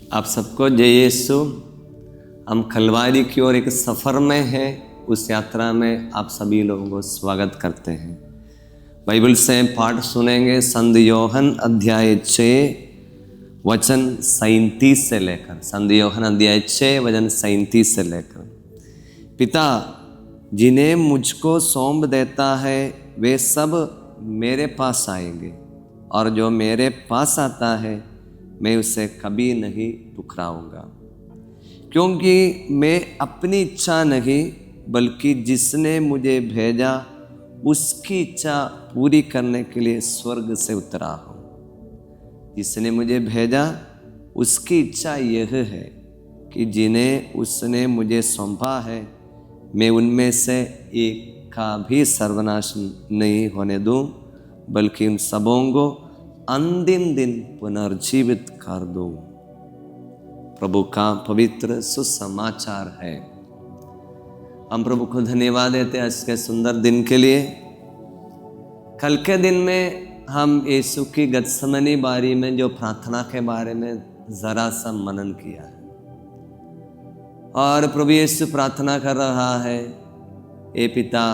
आप सबको जय यीशु। हम कलवारी की ओर एक सफ़र में हैं। उस यात्रा में आप सभी लोगों को स्वागत करते हैं। बाइबल से पाठ सुनेंगे संत योहन अध्याय 6 वचन 37 से लेकर। संत योहन अध्याय 6 वचन 37 से लेकर। पिता जिन्हें मुझको सौंप देता है वे सब मेरे पास आएंगे, और जो मेरे पास आता है मैं उसे कभी नहीं ठुकराऊंगा, क्योंकि मैं अपनी इच्छा नहीं बल्कि जिसने मुझे भेजा उसकी इच्छा पूरी करने के लिए स्वर्ग से उतरा हूँ। जिसने मुझे भेजा उसकी इच्छा यह है कि जिन्हें उसने मुझे सौंपा है मैं उनमें से एक का भी सर्वनाश नहीं होने दूँ, बल्कि उन सबों को अंतिम दिन पुनर्जीवित कर दूं। प्रभु का पवित्र सुसमाचार है। हम प्रभु को धन्यवाद देते हैं इसके सुंदर दिन के लिए। कल के दिन में हम यीशु की गत्समनी बारी में जो प्रार्थना के बारे में जरा सा मनन किया है, और प्रभु यीशु प्रार्थना कर रहा है, ए पिता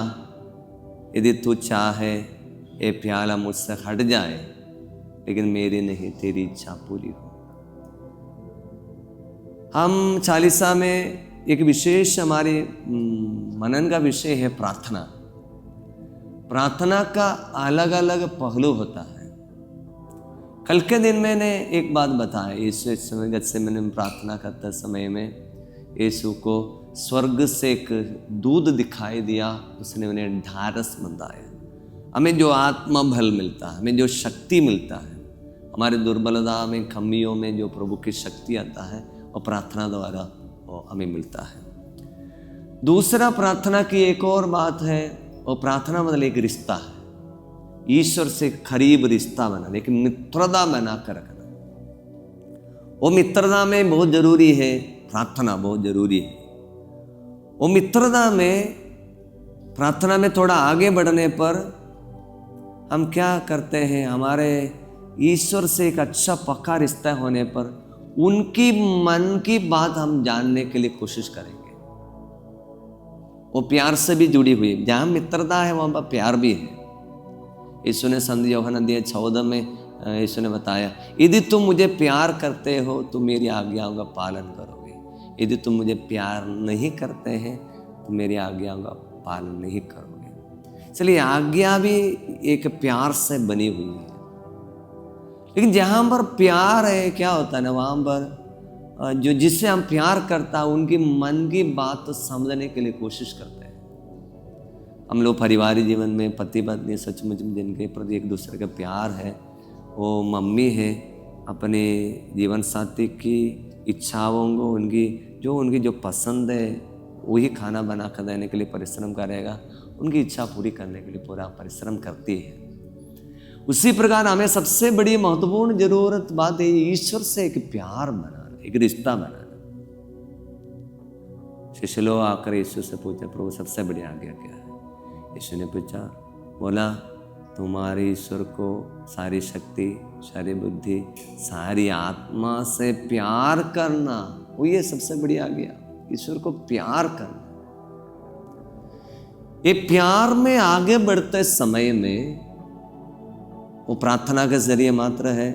यदि तू चाहे ये प्याला मुझसे हट जाए, लेकिन मेरी नहीं तेरी इच्छा पूरी हो। हम चालीसा में एक विशेष हमारे मनन का विषय है प्रार्थना। प्रार्थना का अलग अलग पहलू होता है। कल के दिन मैंने एक बात बताया, यीशु समय से मैंने प्रार्थना करते समय में यीशु को स्वर्ग से एक दूध दिखाई दिया, उसने उन्हें ढारस बंधाया। हमें जो आत्मा बल मिलता है, हमें जो शक्ति मिलता है, हमारे दुर्बलता में कमियों में जो प्रभु की शक्ति आता है वो प्रार्थना द्वारा वो हमें मिलता है। दूसरा प्रार्थना की एक और बात है, वो प्रार्थना मतलब एक रिश्ता है, ईश्वर से करीब रिश्ता बनाना, एक मित्रता बना कर रखना। वो मित्रता में बहुत जरूरी है, प्रार्थना बहुत जरूरी है। वो मित्रता में प्रार्थना में थोड़ा आगे बढ़ने पर हम क्या करते हैं, हमारे ईश्वर से एक अच्छा पक्का रिश्ता होने पर उनकी मन की बात हम जानने के लिए कोशिश करेंगे। वो प्यार से भी जुड़ी हुई है। जहाँ मित्रता है वहाँ पर प्यार भी है। यीशु ने संत यूहन्ना अध्याय 14 में यीशु ने बताया, यदि तुम मुझे प्यार करते हो तो मेरी आज्ञाओं का पालन करोगे। यदि तुम मुझे प्यार नहीं करते हैं तो मेरी आज्ञाओं का पालन नहीं करोगे। चलिए, आज्ञा भी एक प्यार से बनी हुई है। लेकिन जहाँ पर प्यार है क्या होता है ना, वहाँ पर जो जिससे हम प्यार करता उनकी मन की बात तो समझने के लिए कोशिश करते हैं। हम लोग पारिवारिक जीवन में पति पत्नी सचमुच में जिनके प्रति एक दूसरे का प्यार है, वो मम्मी है अपने जीवन साथी की इच्छाओं को, उनकी जो पसंद है वही खाना बना कर देने के लिए परिश्रम करेगा, उनकी इच्छा पूरी करने के लिए पूरा परिश्रम करती है। उसी प्रकार हमें सबसे बड़ी महत्वपूर्ण जरूरत बात है ईश्वर से एक प्यार बनाना, एक रिश्ता बनाना। शिष्य लोग आकर यीशु से पूछे, प्रभु सबसे बड़ी आज्ञा क्या है? यीशु ने पूछा, बोला तुम्हारे ईश्वर को सारी शक्ति, सारी बुद्धि, सारी आत्मा से प्यार करना, वो ये सबसे बड़ी आज्ञा, ईश्वर को प्यार करना। ये प्यार में आगे बढ़ते समय में वो प्रार्थना के जरिए मात्र है।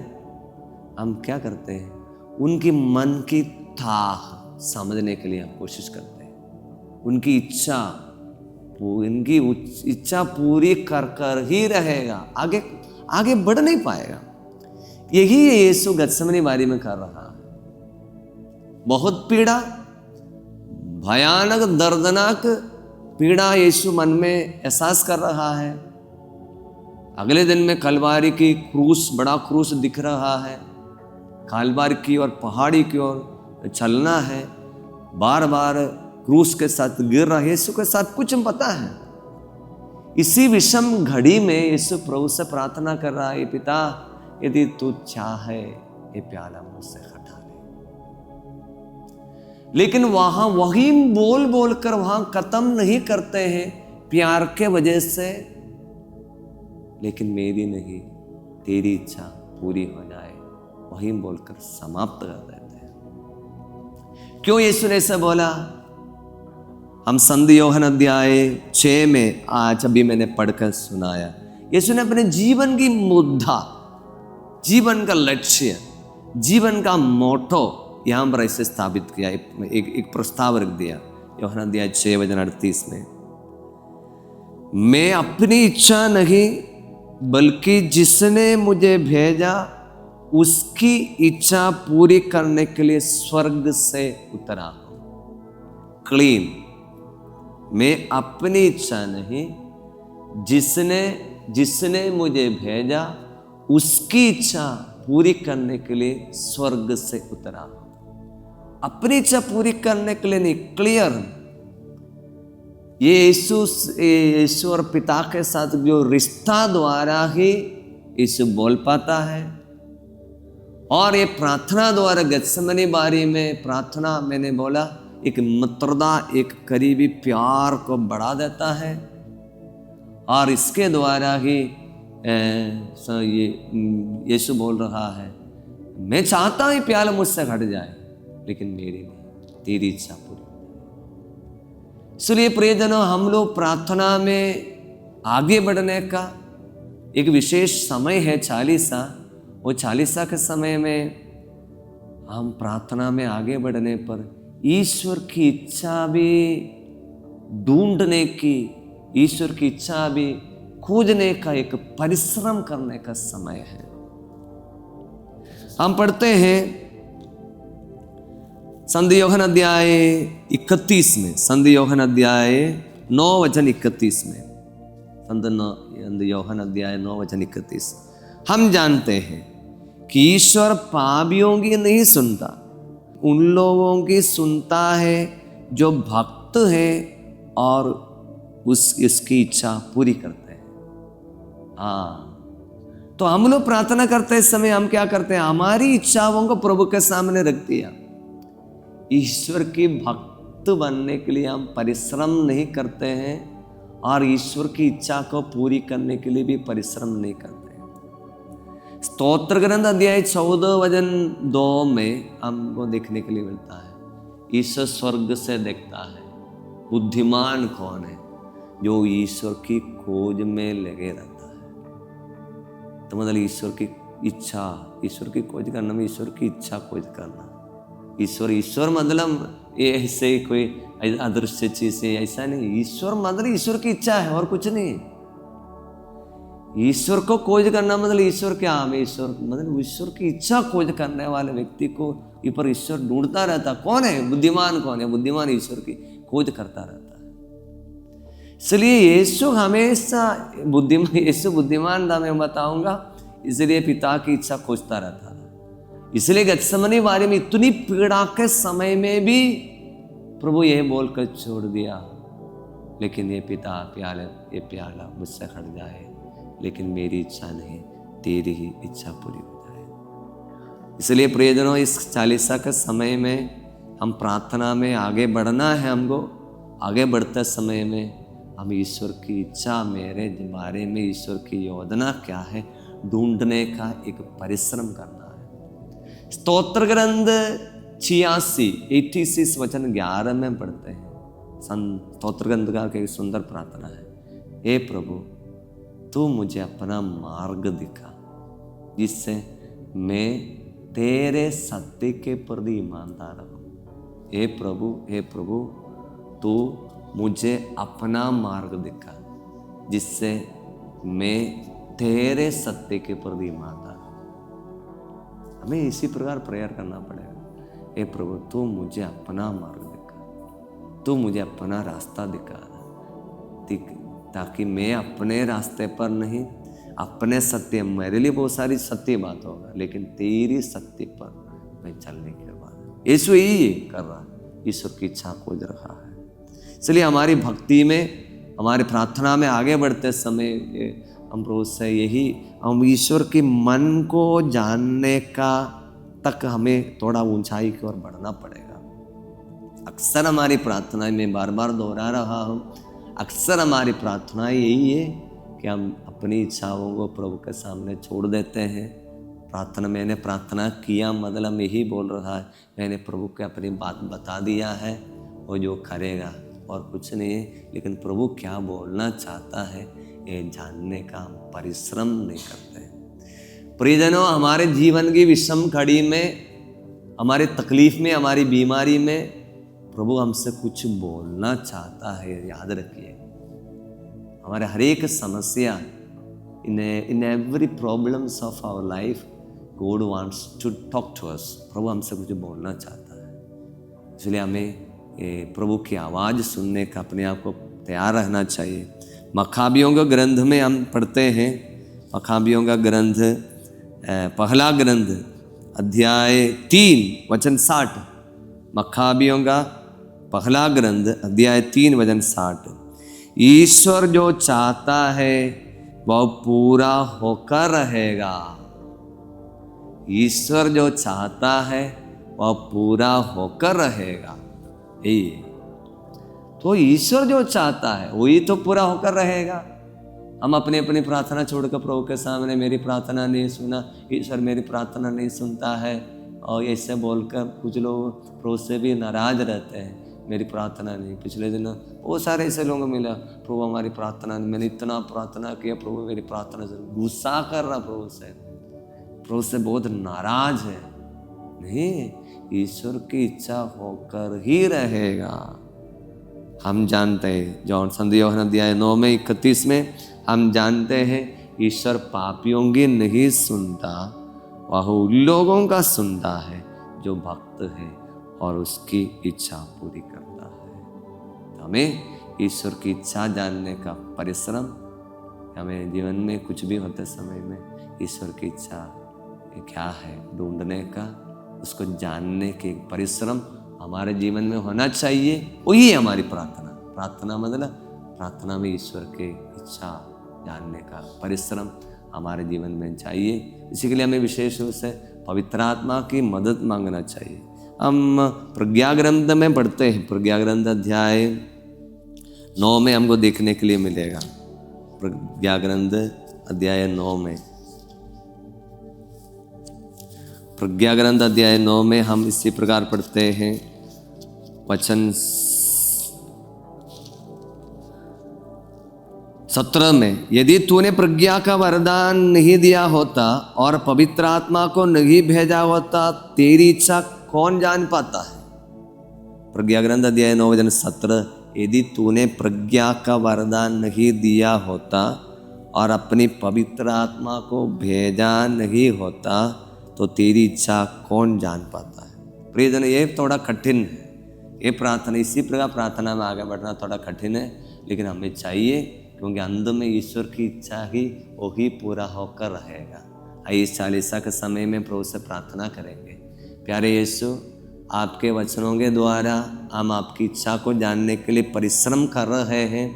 हम क्या करते हैं, उनकी मन की थाह समझने के लिए हम कोशिश करते हैं। उनकी इच्छा पूरी कर कर ही रहेगा, आगे बढ़ नहीं पाएगा। यही यीशु गत्समनी बारी में कर रहा है। बहुत पीड़ा, भयानक दर्दनाक पीड़ा यीशु मन में एहसास कर रहा है। अगले दिन में कलवारी की क्रूस, बड़ा क्रूस दिख रहा है। कलवारी की और पहाड़ी की ओर चलना है, बार बार क्रूस के साथ गिर रहा है। यीशु के साथ कुछ हम पता है। इसी विषम घड़ी में यीशु प्रभु से प्रार्थना कर रहा है, पिता यदि तू चाहे ये प्याला मुझसे हटा ले। लेकिन वहां वही बोल बोल कर वहां खत्म नहीं करते हैं प्यार के वजह से, लेकिन मेरी नहीं तेरी इच्छा पूरी हो जाए, वही बोलकर समाप्त कर देते हैं। क्यों यीशु ने ऐसा बोला? हम संधि यूहन्ना अध्याय 6 में आज अभी मैंने पढ़कर सुनाया, यीशु ने अपने जीवन की मुद्दा, जीवन का लक्ष्य, जीवन का मोटो यहां पर ऐसे स्थापित किया, एक प्रस्ताव रख दिया। यूहन्ना अध्याय 6:38 में, मैं अपनी इच्छा नहीं बल्कि जिसने मुझे भेजा उसकी इच्छा पूरी करने के लिए स्वर्ग से उतरा हूं। क्लीन, मैं अपनी इच्छा नहीं, जिसने मुझे भेजा उसकी इच्छा पूरी करने के लिए स्वर्ग से उतरा हूं। अपनी इच्छा पूरी करने के लिए नहीं, क्लियर। ये यीशु और पिता के साथ जो रिश्ता द्वारा ही यीशु बोल पाता है। और ये प्रार्थना द्वारा गत्सेमनी बारी में प्रार्थना, मैंने बोला, एक मित्रता, एक करीबी प्यार को बढ़ा देता है। और इसके द्वारा ही ये यीशु बोल रहा है, मैं चाहता हूं प्याला मुझसे हट जाए, लेकिन मेरी नहीं, तेरी इच्छा पूरी। इसलिए प्रियजनों, हम लोग प्रार्थना में आगे बढ़ने का एक विशेष समय है चालीसा। वो चालीसा के समय में हम प्रार्थना में आगे बढ़ने पर ईश्वर की इच्छा भी ढूंढने की, ईश्वर की इच्छा भी खोजने का एक परिश्रम करने का समय है। हम पढ़ते हैं संधि यूहन्ना अध्याय 31 में, संधि यूहन्ना अध्याय 9:31 में, संधि यूहन्ना अध्याय 9:31, हम जानते हैं कि ईश्वर पापियों की नहीं सुनता, उन लोगों की सुनता है जो भक्त है और इसकी इच्छा पूरी करते हैं। हाँ, तो हम लोग प्रार्थना करते समय हम क्या करते हैं? हमारी इच्छाओं को प्रभु के सामने रख दिया। ईश्वर की भक्त बनने के लिए हम परिश्रम नहीं करते हैं और ईश्वर की इच्छा को पूरी करने के लिए भी परिश्रम नहीं करते हैं। स्तोत्र ग्रंथ अध्याय 14:2 में हमको देखने के लिए मिलता है, ईश्वर स्वर्ग से देखता है, बुद्धिमान कौन है? जो ईश्वर की खोज में लगे रहता है। तो मतलब ईश्वर की इच्छा, ईश्वर की खोज करना में ईश्वर की इच्छा खोज करना। ईश्वर मतलब ये ऐसे कोई अदृश्य चीज है, ऐसा नहीं। ईश्वर मतलब ईश्वर की इच्छा है और कुछ नहीं। ईश्वर को खोज करना मतलब ईश्वर क्या है? ईश्वर मतलब ईश्वर की इच्छा खोज करने वाले व्यक्ति को पर ईश्वर ढूंढता रहता। कौन है? बुद्धिमान कौन है? बुद्धिमान ईश्वर की खोज करता रहता है। इसलिए यीशु हमेशा यीशु बुद्धिमान था, मैं बताऊंगा। इसलिए पिता की इच्छा खोजता रहता था। इसलिए गत्सेमनी बारी में इतनी पीड़ा के समय में भी प्रभु यह बोलकर छोड़ दिया, लेकिन ये पिता ये प्याला मुझसे हट जाए, लेकिन मेरी इच्छा नहीं, तेरी ही इच्छा पूरी हो जाए। इसलिए प्रियजनों, इस चालीसा के समय में हम प्रार्थना में आगे बढ़ना है। हमको आगे बढ़ते समय में हम ईश्वर की इच्छा, मेरे बारे में ईश्वर की योजना क्या है, ढूंढने का एक परिश्रम करना है। स्तोत्र ग्रंथ 86 वचन 11 में पढ़ते हैं। स्तोत्र ग्रंथ का एक सुंदर प्रार्थना है, हे प्रभु तू मुझे अपना मार्ग दिखा, जिससे मैं तेरे सत्य के प्रति ईमानदार रहूं। हे प्रभु तू मुझे अपना मार्ग दिखा, जिससे मैं तेरे सत्य के प्रति ईमानदार रहूं। हमें इसी प्रकार प्रेयर करना पड़ेगा। हे प्रभु तू मुझे अपना मार्ग दिखा, तू मुझे अपना रास्ता दिखा, ताकि मैं अपने रास्ते पर नहीं, अपने सत्य, मेरे लिए बहुत सारी सत्य बात होगा, लेकिन तेरी सत्य पर मैं चलने के बाद यीशु यही कर रहा है, ईश्वर की इच्छा खोज रहा है। इसलिए हमारी भक्ति में, हमारी प्रार्थना में आगे बढ़ते समय हम प्रभु से यही, हम ईश्वर के मन को जानने का तक हमें थोड़ा ऊंचाई की ओर बढ़ना पड़ेगा। अक्सर हमारी प्रार्थना में बार बार दोहरा रहा हूँ, अक्सर हमारी प्रार्थना यही है कि हम अपनी इच्छाओं को प्रभु के सामने छोड़ देते हैं, प्रार्थना, मैंने प्रार्थना किया मतलब में ही बोल रहा है, मैंने प्रभु को अपनी बात बता दिया है, वो जो करेगा और कुछ नहीं है। लेकिन प्रभु क्या बोलना चाहता है ये जानने का हम परिश्रम नहीं करते हैं। प्रियजनों, हमारे जीवन की विषम घड़ी में, हमारे तकलीफ में, हमारी बीमारी में प्रभु हमसे कुछ बोलना चाहता है। याद रखिए, हमारे हर एक समस्या, in every problems of our life God wants to talk to us. प्रभु हमसे कुछ बोलना चाहता है, इसलिए हमें प्रभु की आवाज़ सुनने का अपने आप को तैयार रहना चाहिए। मखाबियों का ग्रंथ में हम पढ़ते हैं, मखाबियों का ग्रंथ पहला ग्रंथ अध्याय 3 वचन 60। मखाबियों का पहला ग्रंथ अध्याय 3 वचन 60। ईश्वर जो चाहता है वह पूरा होकर रहेगा। ईश्वर जो चाहता है वह पूरा होकर रहेगा। यही है, तो ईश्वर जो चाहता है वही तो पूरा होकर रहेगा। हम अपनी अपनी प्रार्थना छोड़कर प्रभु के सामने, मेरी प्रार्थना नहीं सुना, ईश्वर मेरी प्रार्थना नहीं सुनता है, और ऐसे बोलकर कुछ लोग प्रभु से भी नाराज रहते हैं, मेरी प्रार्थना नहीं। पिछले दिन वो सारे ऐसे लोग मिला, प्रभु हमारी प्रार्थना, मैंने इतना प्रार्थना किया, प्रभु मेरी प्रार्थना से गुस्सा कर रहा, प्रभु से बहुत नाराज है। नहीं, ईश्वर की इच्छा होकर ही रहेगा। हम जानते हैं, जॉन संदेश यूहन्ना अध्याय 9 में 31 में हम जानते हैं, ईश्वर पापियों की नहीं सुनता, वह उन लोगों का सुनता है जो भक्त है और उसकी इच्छा पूरी करता है। हमें ईश्वर की इच्छा जानने का परिश्रम, हमें जीवन में कुछ भी होते समय में ईश्वर की इच्छा क्या है ढूंढने का, उसको जानने के परिश्रम हमारे जीवन में होना चाहिए। वही है हमारी प्रार्थना। प्रार्थना मतलब प्रार्थना में ईश्वर की इच्छा जानने का परिश्रम हमारे जीवन में चाहिए। इसी के लिए हमें विशेष रूप से पवित्र आत्मा की मदद मांगना चाहिए। हम प्रज्ञा ग्रंथ में पढ़ते हैं, प्रज्ञा ग्रंथ अध्याय 9 में हमको देखने के लिए मिलेगा। प्रज्ञा ग्रंथ अध्याय 9 में, प्रज्ञा ग्रंथ अध्याय 9 में हम इसी प्रकार पढ़ते हैं, वचन 17 में, यदि तूने प्रज्ञा का वरदान नहीं दिया होता और पवित्र आत्मा को नहीं भेजा होता, तेरी इच्छा कौन जान पाता है। प्रज्ञा ग्रंथ अध्याय 9 वचन 17, यदि तूने प्रज्ञा का वरदान नहीं दिया होता और अपनी पवित्र आत्मा को भेजा नहीं होता तो तेरी इच्छा कौन जान पाता है। प्रियजन, ये थोड़ा कठिन है, ये प्रार्थना, इसी प्रकार प्रार्थना में आगे बढ़ना थोड़ा कठिन है, लेकिन हमें चाहिए, क्योंकि अंत में ईश्वर की इच्छा ही वही पूरा होकर रहेगा। आइए इस चालीसा के समय में प्रभु से प्रार्थना करेंगे। प्यारे यीशु, आपके वचनों के द्वारा हम आपकी इच्छा को जानने के लिए परिश्रम कर रहे हैं,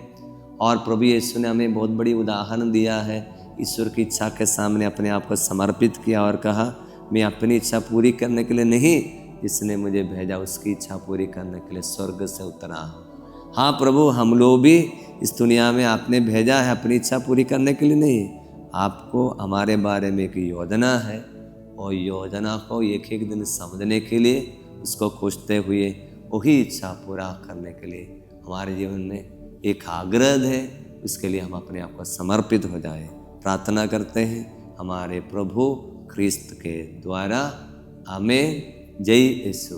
और प्रभु यीशु ने हमें बहुत बड़ी उदाहरण दिया है। ईश्वर की इच्छा के सामने अपने आप को समर्पित किया और कहा, मैं अपनी इच्छा पूरी करने के लिए नहीं, जिसने मुझे भेजा उसकी इच्छा पूरी करने के लिए स्वर्ग से उतरा हूँ। हाँ प्रभु, हम लोग भी इस दुनिया में आपने भेजा है अपनी इच्छा पूरी करने के लिए नहीं, आपको हमारे बारे में एक योजना है, और योजना को एक एक दिन समझने के लिए, उसको खोजते हुए वही इच्छा पूरा करने के लिए हमारे जीवन में एक आग्रह है। उसके लिए हम अपने आप को समर्पित हो जाए। प्रार्थना करते हैं हमारे प्रभु ख्रिस्त के द्वारा। आमीन। जय यीशु।